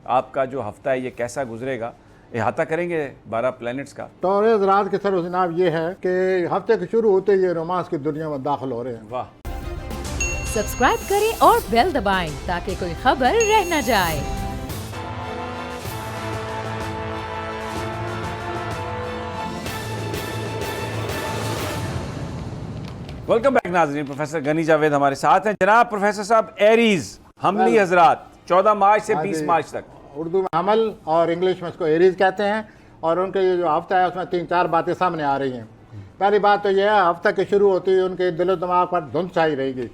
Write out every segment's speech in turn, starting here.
आपका जो हफ्ता है ये कैसा गुजरेगा, अहाता करेंगे 12 प्लैनेट्स का। टॉरस रात के सर जनाब ये है कि हफ्ते के शुरू होते ही रोमांस की दुनिया में दाखिल हो रहे हैं। वाह। सब्सक्राइब करें और बेल दबाएं ताकि कोई खबर रह न जाए। वेलकम बैक नाज़रीन, प्रोफेसर गनी जावेद हमारे साथ हैं। जनाब प्रोफेसर साहब, एरीज हमली हजरात 14 मार्च से 20 मार्च तक, उर्दू में हमल और इंग्लिश में इसको एरीज कहते हैं। और उनके ये जो हफ्ता है उसमें 3-4 बातें सामने आ रही हैं। पहली बात तो यह है, हफ्ता के शुरू होती है उनके दिलो दिमाग पर धुंध छाई रहेगी।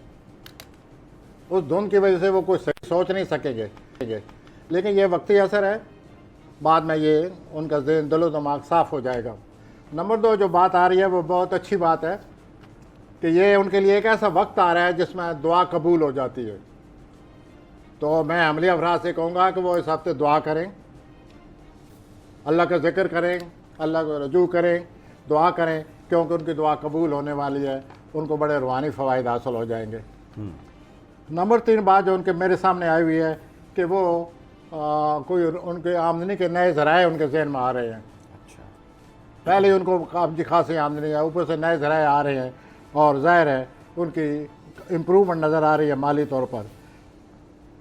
उस धुंध की वजह से वो कुछ सही सोच नहीं सकेंगे, लेकिन ये वक्ती असर है, बाद में ये उनका दिलो दिमाग साफ हो जाएगा। नंबर 2 जो बात आ रही है वो बहुत अच्छी बात है कि ये उनके लिए एक ऐसा वक्त आ रहा है जिसमें दुआ कबूल हो जाती है। तो मैं अमली अफराद से कहूँगा कि वो इस हफ्ते दुआ करें, अल्लाह का जिक्र करें, अल्लाह को रजू करें, दुआ करें, क्योंकि उनकी दुआ कबूल होने वाली है। उनको बड़े रूहानी फ़वाइद हासिल हो जाएंगे। नंबर 3 बात जो उनके मेरे सामने आई हुई है कि वो कोई उनके आमदनी के नए ज़राए उनके जहन में आ रहे हैं। अच्छा। पहले ही उनको काफ़ी खासी आमदनी है, ऊपर से नए ज़राए आ रहे हैं और ज़ाहिर है उनकी इम्प्रूवमेंट नज़र आ रही है माली तौर पर।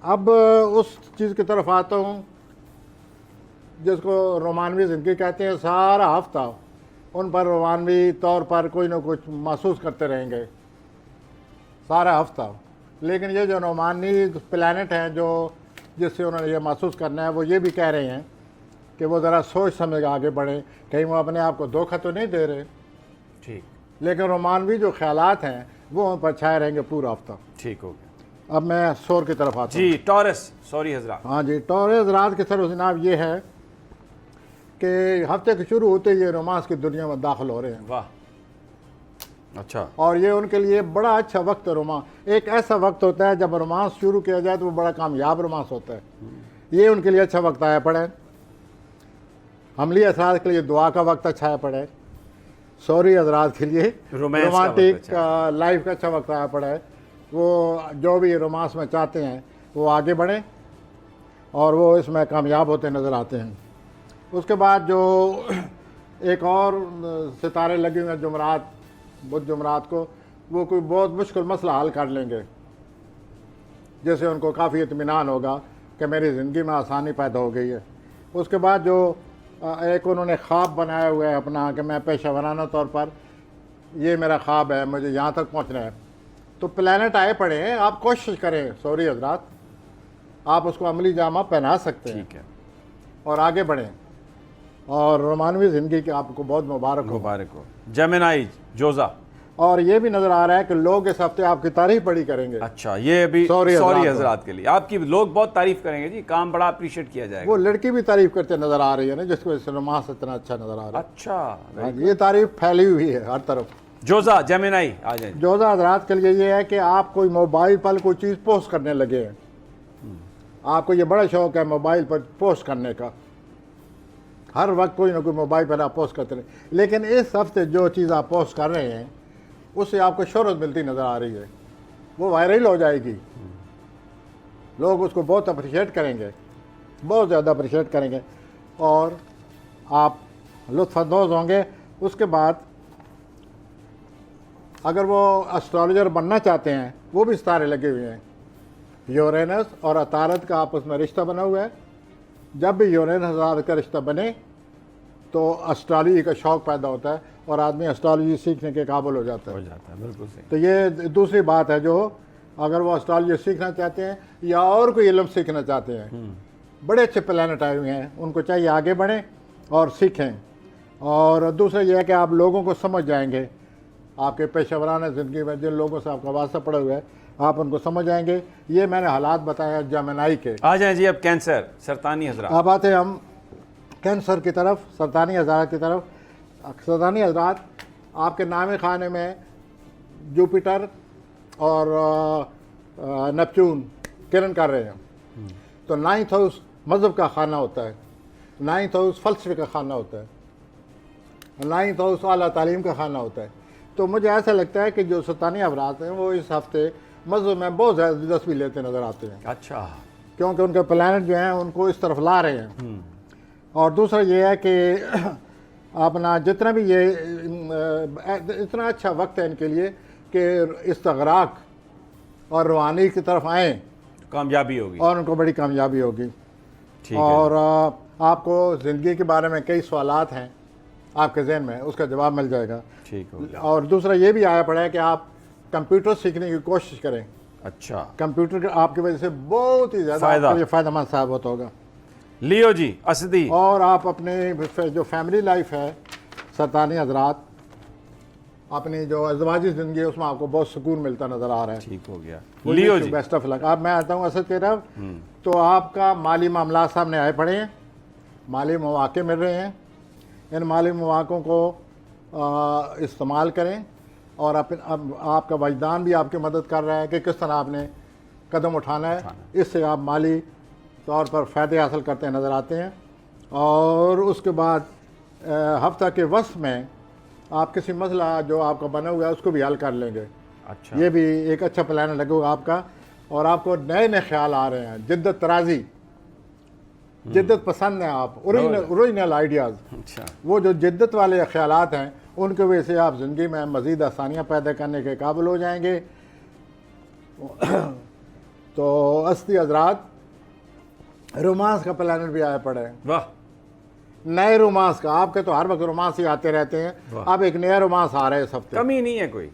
अब उस चीज़ की तरफ आता हूँ जिसको रोमानवी ज़िंदगी कहते हैं। सारा हफ्ता उन पर रोमानवी तौर पर कोई ना कुछ महसूस करते रहेंगे सारा हफ्ता। लेकिन ये जो रोमानी प्लैनेट हैं जो जिससे उन्होंने ये महसूस करना है, वो ये भी कह रहे हैं कि वो ज़रा सोच समझ आगे बढ़ें, कहीं वो अपने आप को धोखा तो नहीं दे रहे। ठीक। लेकिन रोमानवी जो ख्यालात हैं वो उन पर छाए रहेंगे पूरा हफ्ता। ठीक हो गया। अब मैं सोर की तरफ आता हूँ। जी टॉरस, सॉरी हजरात। हाँ जी, टॉरस रात के सर जनाब ये है कि हफ्ते के शुरू होते ही ये रोमांस की दुनिया में दाखिल हो रहे हैं। वाह। अच्छा। और ये उनके लिए बड़ा अच्छा वक्त है। रोमांस एक ऐसा वक्त होता है जब रोमांस शुरू किया जाए तो वो बड़ा कामयाब रोमांस होता है। ये उनके लिए अच्छा वक्त आया पड़ा है। हमली असरात के लिए दुआ का वक्त अच्छा आया पड़ा है। सॉरी हजरात के लिए रोमांटिक लाइफ का अच्छा वक्त आया पड़ा है। वो जो भी रोमांस में चाहते हैं वो आगे बढ़ें और वो इसमें कामयाब होते नज़र आते हैं। उसके बाद जो एक और सितारे लगे हुए हैं जुमरात, बुध जुमरात को, वो कोई बहुत मुश्किल मसला हल कर लेंगे, जैसे उनको काफ़ी इत्मीनान होगा कि मेरी ज़िंदगी में आसानी पैदा हो गई है। उसके बाद जो एक उन्होंने ख्वाब बनाया हुआ है अपना कि मैं पेशा वराना तौर पर ये मेरा ख्वाब है, मुझे यहाँ तक पहुँचना है, तो प्लैनेट आए पड़े हैं। आप कोशिश करें सॉरी हजरात, आप उसको अमली जामा पहना सकते हैं। ठीक है। और आगे बढ़ें और रोमानवी ज़िंदगी की आपको बहुत मुबारक हो। जेमिनाई जोजा। और ये भी नज़र आ रहा है कि लोग इस हफ्ते आपकी तारीफ बड़ी करेंगे। अच्छा, ये अभी सॉरी हजरात के लिए आपकी लोग बहुत तारीफ करेंगे जी, काम बड़ा अप्रिशिएट किया जाएगा। वो लड़की भी तारीफ करते नज़र आ रही है ना, जिसकी वजह से रोमांस इतना अच्छा नज़र आ रहा है। अच्छा, हाँ, ये तारीफ फैली हुई है हर तरफ। जोजा जेमिनाई आ जाए। जोजा हजरात के लिए ये है कि आप कोई मोबाइल पर कोई चीज़ पोस्ट करने लगे हैं। आपको ये बड़ा शौक है मोबाइल पर पोस्ट करने का, हर वक्त कोई ना कोई मोबाइल पर आप पोस्ट करते रहे। लेकिन इस हफ्ते जो चीज़ आप पोस्ट कर रहे हैं उससे आपको शोहरत मिलती नज़र आ रही है, वो वायरल हो जाएगी। लोग उसको बहुत अप्रिशिएट करेंगे, बहुत ज़्यादा अप्रिशिएट करेंगे और आप लुत्फ़अंदोज़ होंगे। उसके बाद अगर वो एस्ट्रोलॉजर बनना चाहते हैं, वो भी सितारे लगे हुए हैं। यूरेनस और अतारत का आपस में रिश्ता बना हुआ है। जब भी यूरेनस अतारत का रिश्ता बने तो एस्ट्रोलॉजी का शौक़ पैदा होता है और आदमी एस्ट्रोलॉजी सीखने के काबिल हो जाता है। बिल्कुल सही। तो ये दूसरी बात है, जो अगर वो एस्ट्रोलॉजी सीखना चाहते हैं या और कोई इल्म सीखना चाहते हैं, बड़े अच्छे प्लैनेट आए हुए हैं, उनको चाहिए आगे बढ़ें और सीखें। और दूसरा यह है कि आप लोगों को समझ जाएंगे। आपके पेशेवराना ज़िंदगी में जिन लोगों से आपका वास्ता पड़ा हुआ है, आप उनको समझ आएंगे। ये मैंने हालात बताए हैं जेमिनाई के। आ जाएं जी अब कैंसर, सरतानी हजरात। अब आते हैं हम कैंसर की तरफ, सरतानी हजरात की तरफ। सरतानी हजरात, आपके नामे खाने में जुपिटर और नेपच्यून किरण कर रहे हैं। तो 9th हाउस मज़हब का खाना होता है, 9th हाउस फ़लसफ़े का खाना होता है, 9th हाउस आला तालीम का खाना होता है। तो मुझे ऐसा लगता है कि जो सरतानी अफराद हैं वो इस हफ्ते मज़हब में बहुत ज़्यादा दिलचस्पी लेते नज़र आते हैं। अच्छा। क्योंकि उनके प्लानट जो हैं उनको इस तरफ ला रहे हैं। और दूसरा ये है कि अपना जितना भी ये इतना अच्छा वक्त है इनके लिए कि इस्तगराक और रूहानी की तरफ आएँ कामयाबी होगी और उनको बड़ी कामयाबी होगी। ठीक है। और आपको ज़िंदगी के बारे में कई सवालात हैं आपके जहन में, उसका जवाब मिल जाएगा। ठीक हो गया। और दूसरा ये भी आया पड़ा है कि आप कंप्यूटर सीखने की कोशिश करें। अच्छा, कंप्यूटर आपकी वजह से बहुत ही ज़्यादा आपके लिए फ़ायदेमंद साबित होगा। लियो जी असदी, और आप अपने जो फैमिली लाइफ है सरतानी हजरात, अपनी जो अज़वाजी ज़िंदगी है उसमें आपको बहुत सुकून मिलता नज़र आ रहा है। ठीक हो गया। लियो लियो जी जी, बेस्ट ऑफ लक। अब मैं आता हूँ असद की तरफ। तो आपका माली मामला सामने आए पड़े हैं, माली मौक़े मिल रहे हैं। इन माली मौक़ों को इस्तेमाल करें और आपका वजदान भी आपकी मदद कर रहा है कि किस तरह आपने कदम उठाना है। इससे आप माली तौर पर फ़ायदे हासिल करते नज़र आते हैं। और उसके बाद हफ्ता के वस्त में आप किसी मसला जो आपका बना हुआ है उसको भी हल कर लेंगे। अच्छा, ये भी एक अच्छा प्लान लगेगा आपका। और आपको नए नए ख्याल आ रहे हैं, जिद्दत तराजी, जिद्दत पसंद है आप, ओरिजिनल आइडियाज़। अच्छा, वो जो जिद्दत वाले ख्यालात हैं उनकी वजह से आप ज़िंदगी में मज़ीद आसानियाँ पैदा करने के काबिल हो जाएंगे। तो असदी हजरात, रोमांस का प्लानट भी आया पड़ा है, वाह, नए रोमांस का। आपके तो हर वक्त रोमांस ही आते रहते हैं, अब एक नया रोमांस आ रहा है इस हफ्ते। कमी नहीं है कोई।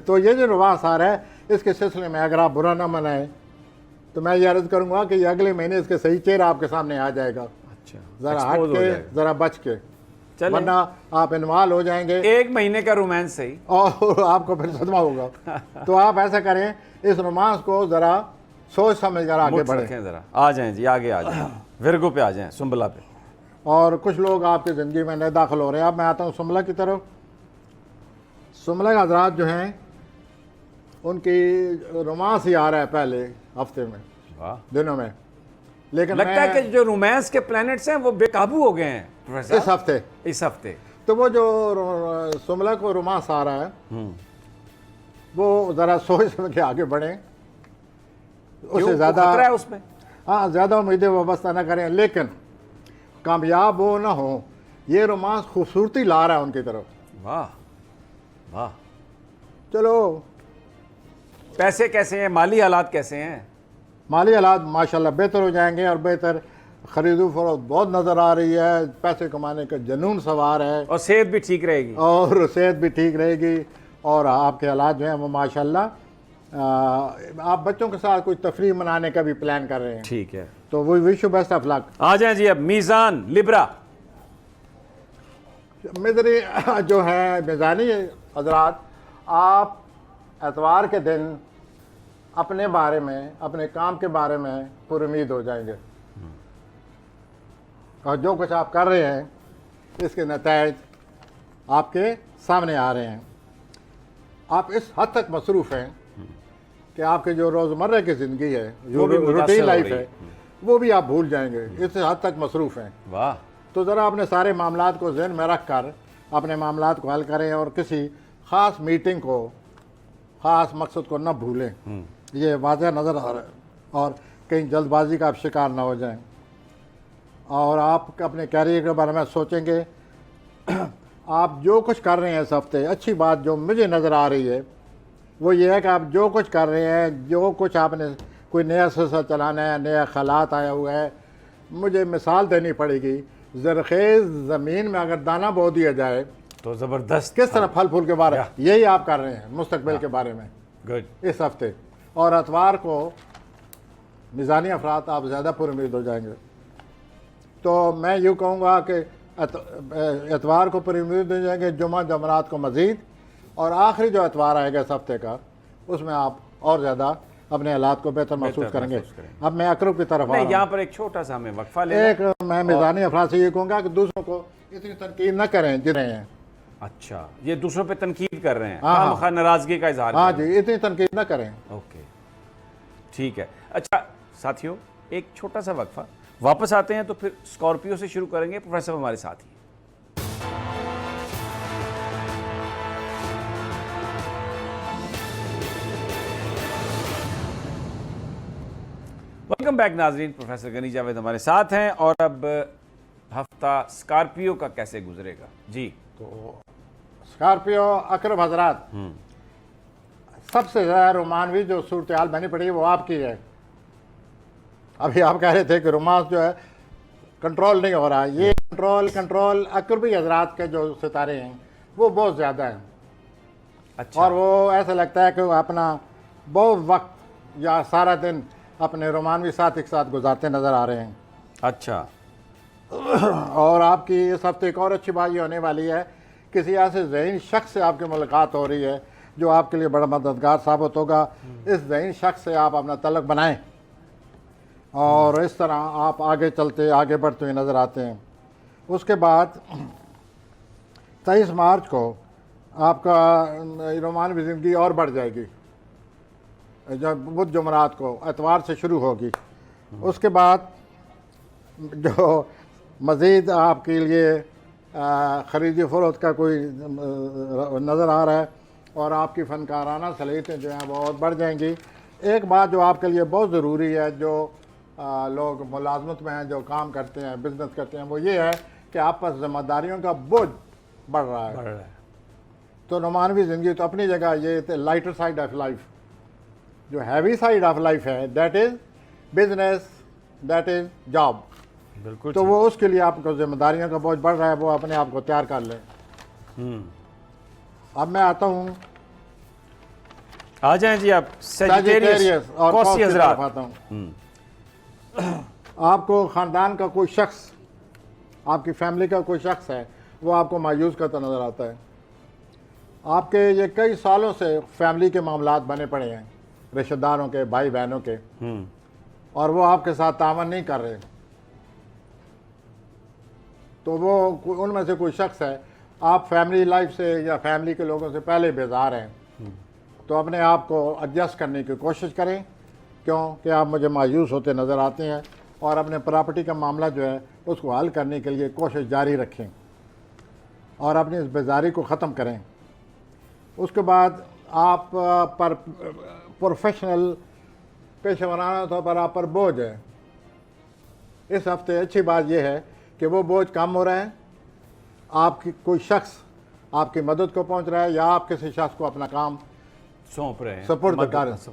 तो ये जो रोमांस आ रहा है इसके सिलसिले में अगर आप बुरा ना मनाएं तो मैं ये अर्ज़ करूँगा कि ये अगले महीने इसके सही चेहरा आपके सामने आ जाएगा। अच्छा, ज़रा हट expose हो के, जाएगा। ज़रा बच के, चलें। वरना आप इन्वॉल्व हो जाएंगे एक महीने का रोमांस सही। और आपको फिर सदमा होगा। तो आप ऐसा करें, इस रोमांस को ज़रा सोच समझ कर आगे मुझ बढ़ें। रखें जरा, आ जाएं जी, आगे आ जाएं, विरगो पे आ जाएं, सुंबला पे। और कुछ लोग आपकी ज़िंदगी में नए दाखिल हो रहे हैं। अब मैं आता हूँ सुमला की तरफ। सुमला के हजरात जो हैं उनकी रोमांस ही आ रहा है पहले हफ्ते में, वाह, दिनों में। लेकिन लगता है कि जो रोमांस के प्लैनेट्स हैं वो बेकाबू हो गए हैं प्रोफेसर इस हफ्ते, इस हफ्ते। तो वो जो सुमला को रोमांस आ रहा है वो ज़रा सोच समझ के आगे बढ़ें। उससे ज़्यादा खतरा है उसमें। हाँ, ज़्यादा उम्मीदें वाबस्ता ना करें, लेकिन कामयाब हो ना हो, ये रोमांस खूबसूरती ला रहा है उनकी तरफ। वाह वाह। चलो, पैसे कैसे हैं, माली हालात कैसे हैं? माली हालात माशाल्लाह बेहतर हो जाएंगे और बेहतर खरीदो फरोख्त बहुत नज़र आ रही है। पैसे कमाने का जुनून सवार है और सेहत भी ठीक रहेगी। और सेहत भी ठीक रहेगी। और आपके हालात जो हैं वो माशाल्लाह, आप बच्चों के साथ कोई तफरीह मनाने का भी प्लान कर रहे हैं, ठीक है। तो वो wish you best of luck. आ जाएं जी अब मीज़ान लिब्रा। मेरी जो है मिजानी हजरात, आप एतवार के दिन अपने बारे में, अपने काम के बारे में पुरुमीद हो जाएंगे और जो कुछ आप कर रहे हैं इसके नतीजे आपके सामने आ रहे हैं। आप इस हद तक मसरूफ़ हैं कि आपके जो रोज़मर्रा की ज़िंदगी है, जो वो भी मुतासिर रूटीन हो लाइफ रही है, वो भी आप भूल जाएंगे। इस हद तक मसरूफ़ हैं। वाह, तो ज़रा अपने सारे मामलात को ज़हन में रख कर अपने मामलात को हल करें और किसी ख़ास मीटिंग को, ख़ास मकसद को न भूलें। ये वाज़ह नज़र आ रहा है। और कहीं जल्दबाजी का आप शिकार ना हो जाएं। और आप अपने कैरियर के बारे में सोचेंगे। आप जो कुछ कर रहे हैं इस हफ्ते, अच्छी बात जो मुझे नज़र आ रही है वो ये है कि आप जो कुछ कर रहे हैं, जो कुछ आपने कोई नया सिलसिला चलाना है, नया ख़यालात आया हुआ है, मुझे मिसाल देनी पड़ेगी। ज़रख़ेज़ ज़मीन में अगर दाना बो दिया जाए तो ज़बरदस्त। किस तरह फल फूल के बारे में, यही आप कर रहे हैं मुस्तकबिल के बारे में गुड। इस हफ्ते। और अतवार को मिज़ानी अफराद आप ज़्यादा पुरुमीद हो जाएंगे। तो मैं यूँ कहूँगा कि एतवार को पुरुमीद हो जाएंगे, जुमा जमरात को मज़ीद, और आखिरी जो एतवार आएगा इस हफ्ते का उसमें आप और ज़्यादा अपने हालात को बेहतर महसूस करेंगे। अब मैं अकरब की तरफ आ रहा हूं। यहाँ पर एक छोटा सा हमें वक्फा ले। एक मैं मिज़ानी अफराद से ये कहूँगा कि दूसरों को इतनी तनकीद न करें जिन्हें हैं। अच्छा, ये दूसरों पे तनकीद कर रहे हैं, हाँ, हाँ। खामखा नाराजगी का इजहार हाँ कर रहे जी, इतनी तनकीद न करें। हैं। ओके, ठीक है। अच्छा साथियों, एक छोटा सा वक्फा, वापस आते हैं तो फिर स्कॉर्पियो से शुरू करेंगे। प्रोफेसर हमारे साथ ही। वेलकम वेलकम बैक नाजरीन, प्रोफेसर गनी जावेद हमारे साथ हैं और अब हफ्ता स्कॉर्पियो का कैसे गुजरेगा जी। तो स्कॉर्पियो अकरम हजरात, सबसे ज़्यादा रोमानवी जो सूरत हाल बनी पड़ी है वो आपकी है। अभी आप कह रहे थे कि रोमांस जो है कंट्रोल नहीं हो रहा, ये कंट्रोल अकरबी हजरात के जो सितारे हैं वो बहुत ज़्यादा हैं। अच्छा। और वो ऐसा लगता है कि वो अपना बहुत वक्त या सारा दिन अपने रोमानवी साथी के साथ गुजारते नज़र आ रहे हैं। अच्छा। और आपकी इस हफ्ते एक और अच्छी बात ये होने वाली है, किसी ऐसे ज़हीन शख्स से आपकी मुलाकात हो रही है जो आपके लिए बड़ा मददगार साबित होगा। इस ज़हीन शख्स से आप अपना तल्लुक़ बनाएं और इस तरह आप आगे बढ़ते हुए नज़र आते हैं। उसके बाद 23 मार्च को आपका रोमानवी ज़िंदगी और बढ़ जाएगी, जब बुध जुमरात को एतवार से शुरू होगी। उसके बाद जो मज़ीद आपके लिए ख़रीदी फ़रोख्त का कोई नज़र आ रहा है और आपकी फ़नकाराना सलीतें जो हैं वो और बढ़ जाएंगी। एक बात जो आपके लिए बहुत ज़रूरी है, जो लोग मुलाजमत में हैं, जो काम करते हैं, बिज़नेस करते हैं, वो ये है कि आप पर ज़िम्मेदारियों का बोझ बढ़ रहा है। तो रोमानवी ज़िंदगी तो अपनी जगह, ये लाइटर साइड ऑफ लाइफ, जो हैवी साइड ऑफ लाइफ है that is business, that is job. बिल्कुल। तो वो उसके लिए आपको जिम्मेदारियों का बोझ बढ़ रहा है, वो अपने आप को तैयार कर लें। अब मैं आता हूँ, आ जाएं जी आप सैजिटेरियस और कौसी कौस की हजरात। तरफ आता हूँ। आपको ख़ानदान का कोई शख्स, आपकी फैमिली का कोई शख्स है, वो आपको मायूस करता नज़र आता है। आपके ये कई सालों से फैमिली के मामलात बने पड़े हैं, रिश्तेदारों के, भाई बहनों के, और वो आपके साथ तावन नहीं कर रहे। तो वो उनमें से कोई शख्स है, आप फैमिली लाइफ से या फैमिली के लोगों से पहले बेजार हैं, तो अपने आप को एडजस्ट करने की कोशिश करें, क्योंकि आप मुझे मायूस होते नज़र आते हैं। और अपने प्रॉपर्टी का मामला जो है उसको हल करने के लिए कोशिश जारी रखें और अपनी इस बेजारी को ख़त्म करें। उसके बाद आप पर प्रोफेशनल पेशेवराना तौर पर आप पर बोझ है। इस हफ्ते अच्छी बात यह है कि वो बोझ कम हो रहा है, आपकी कोई शख्स आपकी मदद को पहुंच रहा है या आप किसी शख्स को अपना काम सौंप रहे हैं, सपोर्ट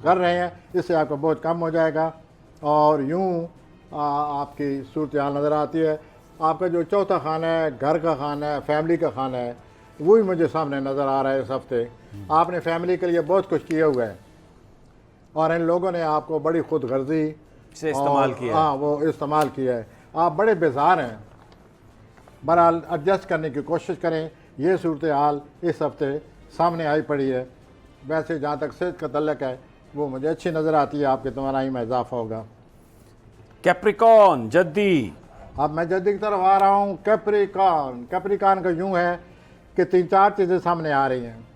कर रहे हैं, इससे आपका बोझ कम हो जाएगा। और यूँ आपकी सूरत हाल नज़र आती है। आपका जो चौथा खाना है, घर का खाना है, फैमिली का खाना है, वही मुझे सामने नज़र आ रहा है। इस हफ्ते आपने फैमिली के लिए बहुत कुछ किया हुआ है और इन लोगों ने आपको बड़ी खुद गर्जी से इस्तेमाल किया। हाँ, वो इस्तेमाल किया है। आप बड़े बेजार हैं। बहरहाल एडजस्ट करने की कोशिश करें। ये सूरत हाल इस हफ्ते सामने आई पड़ी है। वैसे जहाँ तक सेहत का तल्लक है वो मुझे अच्छी नज़र आती है, आपकी तवानाई में इजाफा होगा। कैप्रिकॉन जद्दी, अब मैं जद्दी की तरफ आ रहा हूँ। कैप्रिकॉन का यूँ है कि 3-4 चीज़ें सामने आ रही हैं।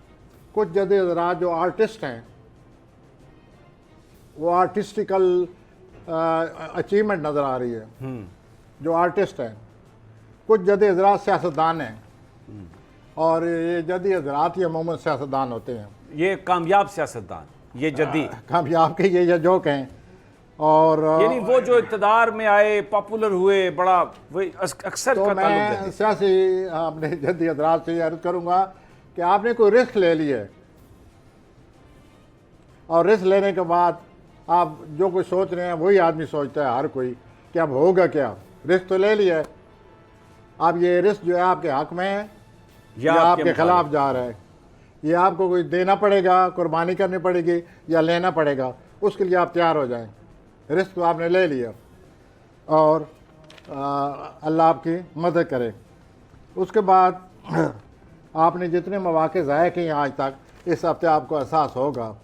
कुछ जद्दी हज़रात जो आर्टिस्ट हैं, वो आर्टिस्टिकल अचीवमेंट नज़र आ रही है, जो आर्टिस्ट हैं। कुछ जद्दी हज़रात सियासतदान हैं और ये जद्दी हज़रात ये अमूमन सियासतदान होते हैं, ये कामयाब सियासतदान, ये जद्दी कामयाब के ये जोक हैं। और यानी वो जो इक़्तिदार में आए, पॉपुलर हुए, बड़ा वही अक्सर तो का ताल्लुक मैं जद्दी। सियासी अपने जद्दी हज़रात से अर्ज़ करूँगा कि आपने कोई रिस्क ले ली है और रिस्क लेने के बाद आप जो कुछ सोच रहे हैं वही आदमी सोचता है हर कोई कि अब होगा क्या। रिस्क तो ले लिया है, अब ये रिस्क जो है आपके हक में है या आपके खिलाफ जा रहा है। ये आपको कोई देना पड़ेगा, कुर्बानी करनी पड़ेगी या लेना पड़ेगा, उसके लिए आप तैयार हो जाएं। रिस्क तो आपने ले लिया और अल्लाह आपकी मदद करे। उसके बाद आपने जितने मौके ज़ाया किए आज तक, इस हफ्ते आपको एहसास होगा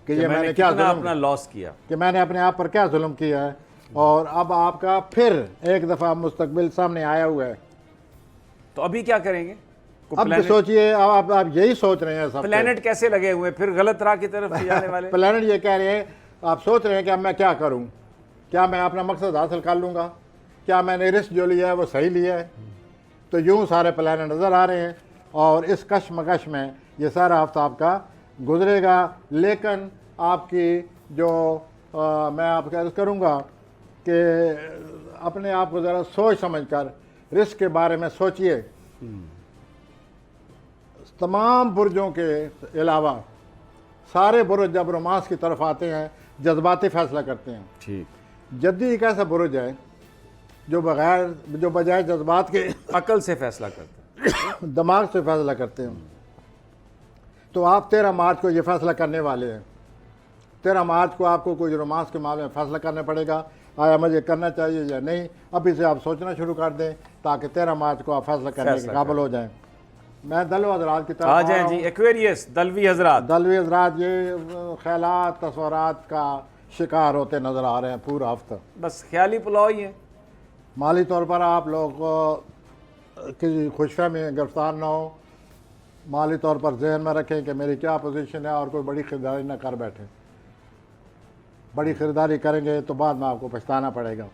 कि ये मैंने क्या अपना लॉस किया, कि मैंने अपने आप पर क्या जुल्म किया है। और अब आपका फिर एक दफ़ा मुस्तकबिल सामने आया हुआ है। तो अभी क्या करेंगे? अब सोचिए, अब आप यही सोच रहे हैं। सब प्लैनेट कैसे लगे हुए, फिर गलत राह की तरफ जाने वाले। प्लैनेट ये कह रहे हैं, आप सोच रहे हैं कि अब मैं क्या करूं, क्या मैं अपना मकसद हासिल कर लूँगा, क्या मैंने रिस्क जो लिया है वो सही लिया है। तो यूँ सारे प्लैनेट नज़र आ रहे हैं और इस कशमकश में ये सारा हफ्ता आपका गुजरेगा। लेकिन आपकी जो मैं आपको अर्ज़ करूँगा कि अपने आप को ज़रा सोच समझ कर रिस्क के बारे में सोचिए। तमाम बुर्जों के अलावा सारे बुर्ज जब रोमांस की तरफ आते हैं जज्बाती फैसला करते हैं। ठीक। जद्दी एक ऐसा बुर्ज है जो बजाय जज्बात के अकल से फैसला करते हैं। दिमाग से फैसला करते हैं। तो आप 13 मार्च को ये फैसला करने वाले हैं। 13 मार्च को आपको कोई रोमांस के मामले में फैसला करना पड़ेगा, आया मुझे करना चाहिए या नहीं। अभी से आप सोचना शुरू कर दें ताकि 13 मार्च को आप फैसला करने के काबिल हो जाएं। मैं दलवी हजरात की तरफ आ जाएं जी। एक्वेरियस दलवी हजरात, दलवी हजरात ये ख्यालात तस्वरात का शिकार होते नज़र आ रहे हैं पूरा हफ्ता। बस ख्याली पुलाव ही है। माली तौर पर आप लोग किसी खुशफहमी में गिरफ्तार ना हो। माली तौर पर जहन में रखें कि मेरी क्या पोजीशन है और कोई बड़ी ख़रीदारी ना कर बैठे। बड़ी ख़रीदारी करेंगे तो बाद में आपको पछताना पड़ेगा।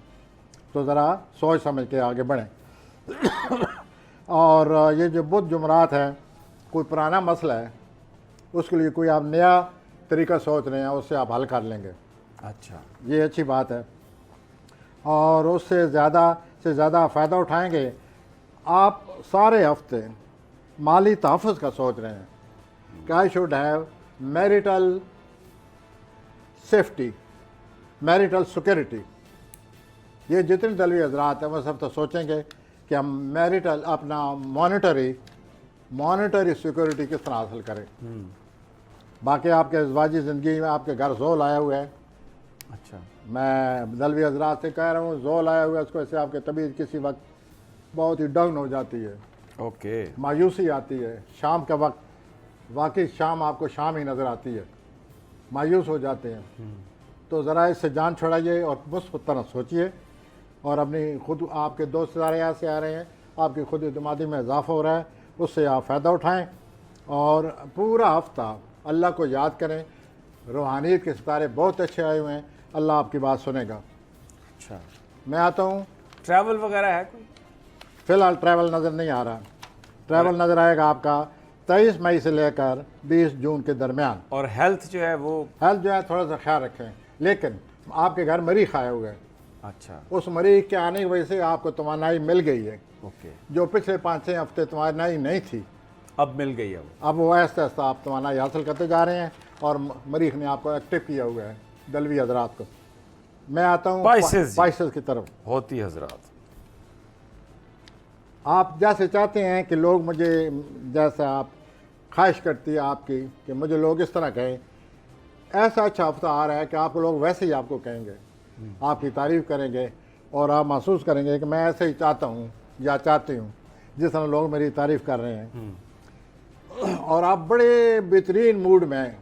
तो ज़रा सोच समझ के आगे बढ़ें। और ये जो बुध जुमरात है कोई पुराना मसला है, उसके लिए कोई आप नया तरीका सोच रहे हैं, उससे आप हल कर लेंगे। अच्छा, ये अच्छी बात है। और उससे ज़्यादा से ज़्यादा फ़ायदा उठाएंगे। आप सारे हफ्ते माली तहफ़्फ़ुज़ का सोच रहे हैं कि I should have marital safety, marital security. ये जितने दलवी हजरात हैं वो सब तो सोचेंगे कि हम मैरिटल अपना मॉनिटरी सिक्योरिटी किस तरह हासिल करें। बाकी आपके अज़वाजी ज़िंदगी में आपके घर ज़ोल आया हुआ है। अच्छा, मैं दलवी हजरात से कह रहा हूँ ज़ोल आया हुआ है, उसको ऐसे आपके तबीयत किसी वक्त बहुत ही डाउन हो जाती है, ओके, मायूसी आती है। शाम का वक्त वाकई शाम आपको शाम ही नज़र आती है, मायूस हो जाते हैं। तो ज़रा इससे जान छुड़ाइए और मुस्बत तरह सोचिए। और अपनी खुद आपके दोस्त सारे यहाँ से आ रहे हैं, आपकी खुद एतमादी में इजाफा हो रहा है, उससे आप फ़ायदा उठाएँ। और पूरा हफ्ता अल्लाह को याद करें। रूहानियत के सितारे बहुत अच्छे आए हुए हैं, अल्लाह आपकी बात सुनेगा। अच्छा। मैं आता हूँ। ट्रैवल वगैरह है कोई? फ़िलहाल ट्रैवल नज़र नहीं आ रहा। ट्रैवल नज़र आएगा आपका 23 मई से लेकर 20 जून के दरमियान। और हेल्थ जो है वो? हेल्थ जो है थोड़ा सा ख्याल रखें। लेकिन आपके घर मरीख आए हुए हैं। अच्छा, उस मरीख के आने की वजह से आपको तवानाई मिल गई है, ओके। जो पिछले 5-6 हफ्ते तवानाई नहीं थी, अब मिल गई है वो। अब वो आहिस्ता आहिस्ता आप तवानाई हासिल करते जा रहे हैं। और मरीख ने आपको एक्टिव किया हुआ है, दलवी हजरात को। मैं आता हूँ स्पाइसेस की तरफ। होती हजरात, आप जैसे चाहते हैं कि लोग मुझे, जैसा आप ख्वाहिश करती है आपकी कि मुझे लोग इस तरह कहें, ऐसा अच्छा हफ्ता आ रहा है कि आप लोग वैसे ही आपको कहेंगे, आपकी तारीफ़ करेंगे और आप महसूस करेंगे कि मैं ऐसे ही चाहता हूँ या चाहती हूँ जिस तरह लोग मेरी तारीफ़ कर रहे हैं। और आप बड़े बेहतरीन मूड में,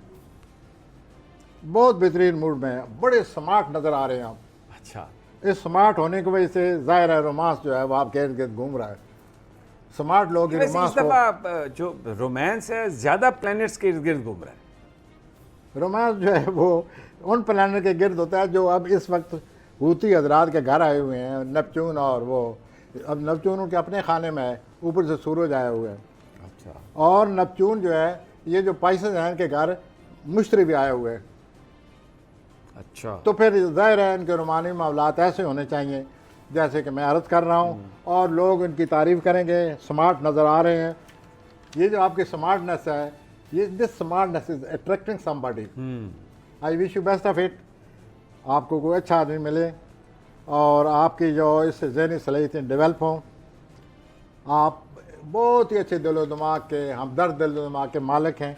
बहुत बेहतरीन मूड में, बड़े स्मार्ट नज़र आ रहे हैं आप। अच्छा, इस स्मार्ट होने की वजह से ज़ाहिर है रोमांस जो है वो आपके इर्द गिर्द घूम रहा है। स्मार्ट लोग वैसे रोमांस इस दफा जो रोमांस है ज्यादा प्लैनेट्स के इर्द गिर्द घूम रहा है। रोमांस जो है वो उन प्लानट के गिर्द होता है जो अब इस वक्त हूती हजरात के घर आए हुए हैं, नेपच्यून। और वो अब नेपच्यून उनके अपने खाने में है, ऊपर से सूरज आया हुआ है। अच्छा, और नेपच्यून जो है ये जो पाइसेस हैं इनके घर मुश्तरी भी आए हुए हैं। अच्छा, तो फिर ज़ाहिर है इनके रोमानी मामलात ऐसे होने चाहिए जैसे कि मैं अर्ज़ कर रहा हूँ, और लोग इनकी तारीफ़ करेंगे। स्मार्ट नज़र आ रहे हैं। ये जो आपकी स्मार्टनेस है, ये this smartness is attracting somebody. I wish you best of it. आपको कोई अच्छा आदमी मिले और आपकी जो इससे ज़हनी सलाहियतें डेवलप हों। आप बहुत ही अच्छे दिलो दिमाग के, हमदर्द दिलो दिमाग के मालिक हैं।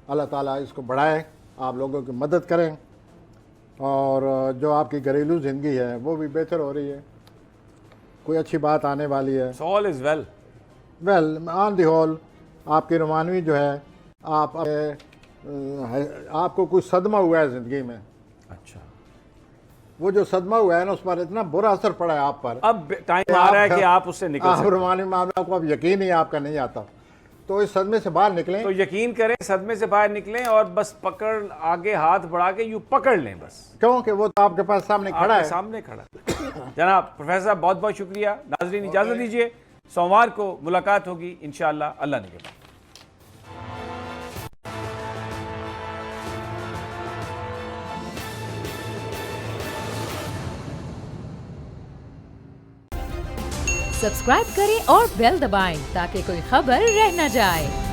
अल्लाह ताला इसको बढ़ाए, आप लोगों की मदद करें। और जो आपकी घरेलू ज़िंदगी है वो भी बेहतर हो रही है, कोई अच्छी बात आने वाली है। All is well. Well on the whole आपकी रोमानवी जो है, आपको कुछ सदमा हुआ है ज़िंदगी में। अच्छा, वो जो सदमा हुआ है ना, उस पर इतना बुरा असर पड़ा है आप पर। अब टाइम आ रहा है कि आप उससे निकल आप सकते हैं। रोमानी मामला को अब यकीन ही आपका नहीं आता, तो इस सदमे से बाहर निकलें। तो यकीन करें, सदमे से बाहर निकलें और बस पकड़, आगे हाथ बढ़ा के यूं पकड़ लें बस, क्योंकि वो तो आपके पास सामने खड़ा आपके है। सामने खड़ा। जनाब प्रोफेसर साहब बहुत बहुत शुक्रिया। नाजरीन इजाजत दीजिए, सोमवार को मुलाकात होगी इंशाअल्लाह, अल्लाह ने के। सब्सक्राइब करें और बेल दबाएं ताकि कोई खबर रह न जाए।